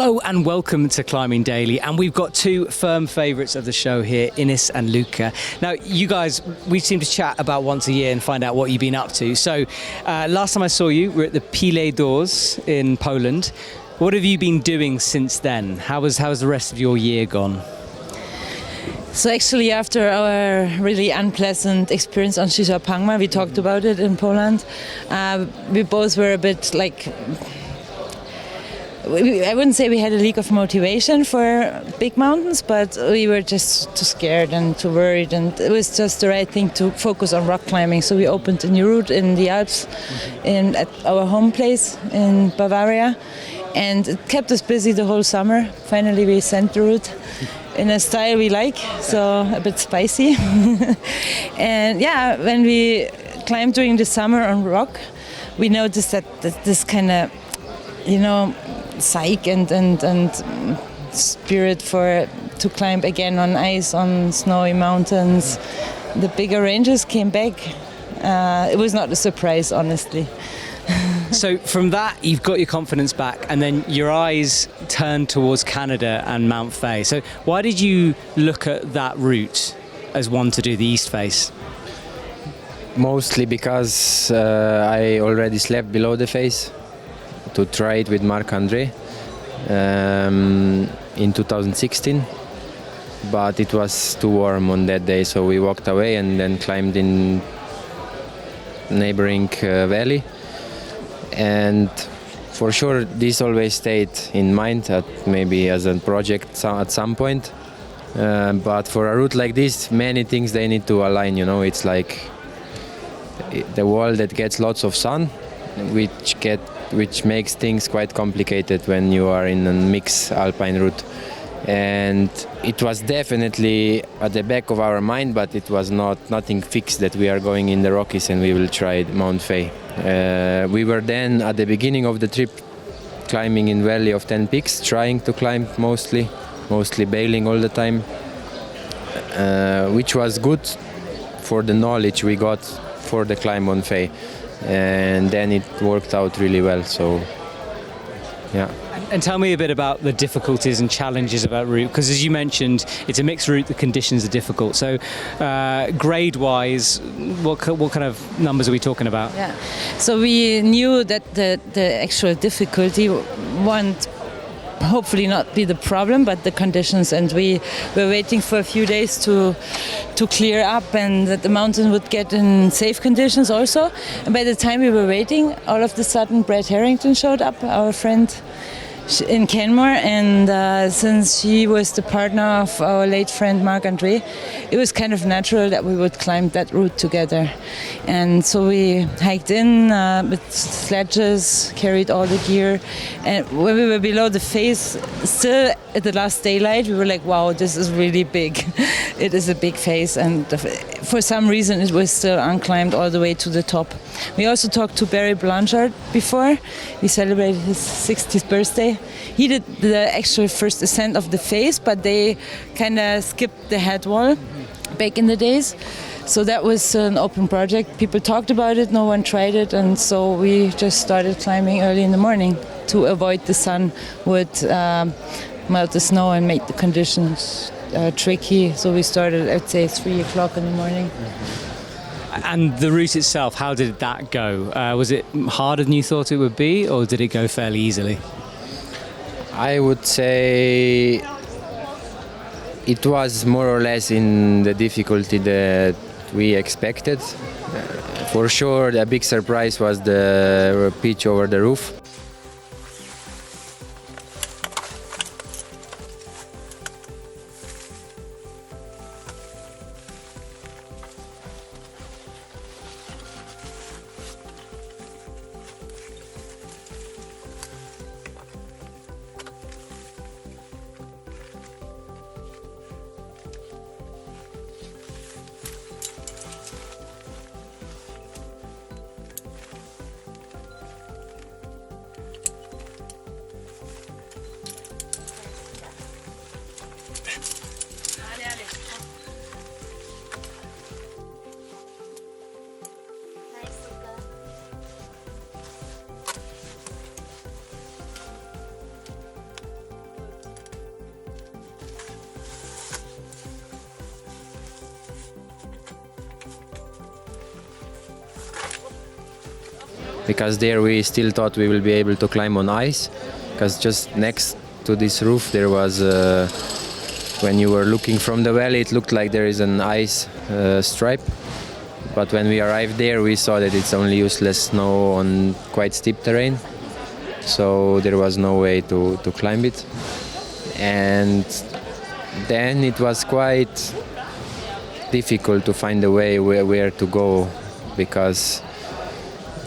Hello and welcome to Climbing Daily, and we've got two firm favourites of the show here, Ines and Luka. Now, you guys, we seem to chat about once a year and find out what you've been up to. So, last time I saw you, we were at the Pile d'Ors in Poland. What have you been doing since then? How has the rest of your year gone? So actually, after our really unpleasant experience on Shisha Pangma, we talked about it in Poland, we both were a bit like... I wouldn't say we had a leak of motivation for big mountains, but we were just too scared and too worried, and it was just the right thing to focus on rock climbing. So we opened a new route in the Alps at our home place in Bavaria, and it kept us busy the whole summer. Finally, we sent the route in a style we like, so a bit spicy. And yeah, when we climbed during the summer on rock, we noticed that this kind of, psyche and spirit to climb again on ice, on snowy mountains. The bigger ranges came back. It was not a surprise, honestly. So from that, you've got your confidence back, and then your eyes turned towards Canada and Mount Fay. So why did you look at that route as one to do the east face? Mostly because I already slept below the face to try it with Marc-André in 2016, but it was too warm on that day, so we walked away and then climbed in neighboring valley. And for sure this always stayed in mind, maybe as a project at some point, but for a route like this, many things they need to align. It's like the wall that gets lots of sun, which makes things quite complicated when you are in a mixed alpine route. And it was definitely at the back of our mind, but it was nothing fixed that we are going in the Rockies and we will try Mount Fay. We were then at the beginning of the trip climbing in Valley of 10 Peaks, trying to climb mostly bailing all the time, which was good for the knowledge we got for the climb on Fay. And then it worked out really well, so yeah. And tell me a bit about the difficulties and challenges of that route, because as you mentioned, it's a mixed route, the conditions are difficult. So grade-wise, what kind of numbers are we talking about? Yeah, so we knew that the actual difficulty won't hopefully not be the problem, but the conditions, and we were waiting for a few days to clear up and that the mountain would get in safe conditions also. And by the time we were waiting, all of a sudden Brad Harrington showed up, our friend in Kenmore, and since he was the partner of our late friend Marc-André, it was kind of natural that we would climb that route together. And so we hiked in with sledges, carried all the gear, and when we were below the face, still at the last daylight, we were like, wow, this is really big. It is a big face, and for some reason it was still unclimbed all the way to the top. We also talked to Barry Blanchard before. We celebrated his 60th birthday. He did the actual first ascent of the face, but they kind of skipped the head wall back in the days. So that was an open project. People talked about it, no one tried it, and so we just started climbing early in the morning to avoid the sun would melt the snow and make the conditions tricky. So we started, I'd say, 3 o'clock in the morning. And the route itself, how did that go? Was it harder than you thought it would be, or did it go fairly easily? I would say it was more or less in the difficulty that we expected. For sure, the big surprise was the pitch over the roof. because there we still thought we will be able to climb on ice, because just next to this roof there was, when you were looking from the valley, it looked like there is an ice stripe. But when we arrived there, we saw that it's only useless snow on quite steep terrain. So there was no way to climb it. And then it was quite difficult to find a way where to go, because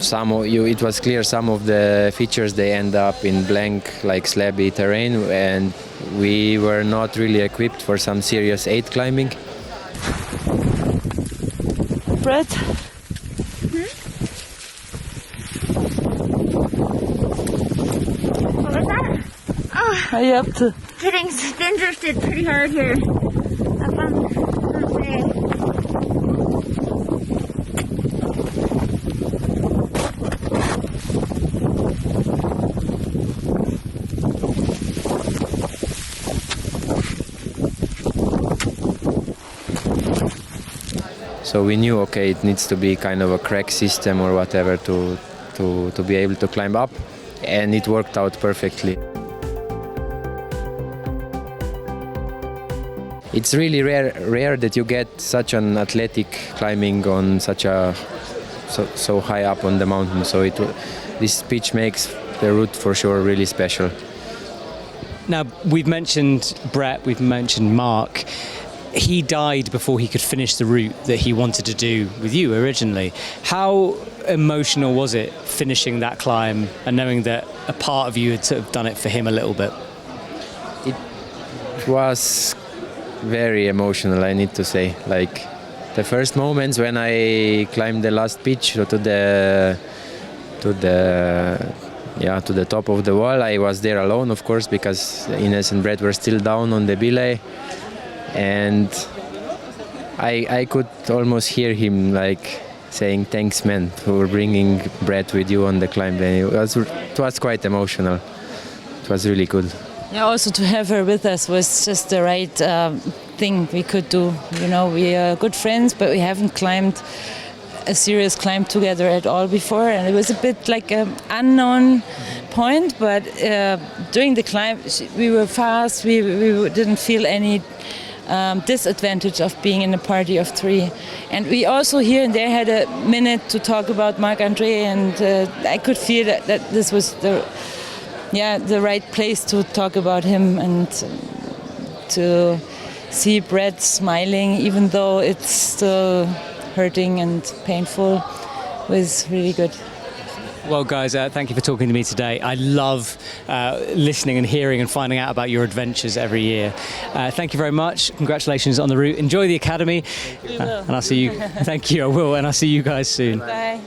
it was clear some of the features, they end up in blank, like slabby terrain, and we were not really equipped for some serious 8 climbing. Brett? What was that? Oh, Are you up to? getting spin drifted pretty hard here. Up on Mount Fay. So we knew, okay, it needs to be kind of a crux system or whatever to be able to climb up, and it worked out perfectly. It's really rare that you get such an athletic climbing on such a so high up on the mountain. So this pitch makes the route for sure really special. Now, we've mentioned Brett, we've mentioned Mark. He died before he could finish the route that he wanted to do with you originally. How emotional was it finishing that climb and knowing that a part of you had sort of done it for him a little bit? It was very emotional, I need to say. Like the first moments when I climbed the last pitch to the top of the wall, I was there alone, of course, because Ines and Brett were still down on the belay. And I could almost hear him like saying, "Thanks, man, for bringing Brett with you on the climb." And it was quite emotional. It was really good. Yeah, also to have her with us was just the right thing we could do. You know, we are good friends, but we haven't climbed a serious climb together at all before, and it was a bit like an unknown point. But during the climb, we were fast. We didn't feel any disadvantage of being in a party of 3, and we also here and there had a minute to talk about Marc-André, and I could feel that this was the right place to talk about him, and to see Brett smiling even though it's still hurting and painful was really good. Well, guys, thank you for talking to me today. I love listening and hearing and finding out about your adventures every year. Thank you very much. Congratulations on the route. Enjoy the academy. We will. And I'll see you. Thank you. I will. And I'll see you guys soon. Bye.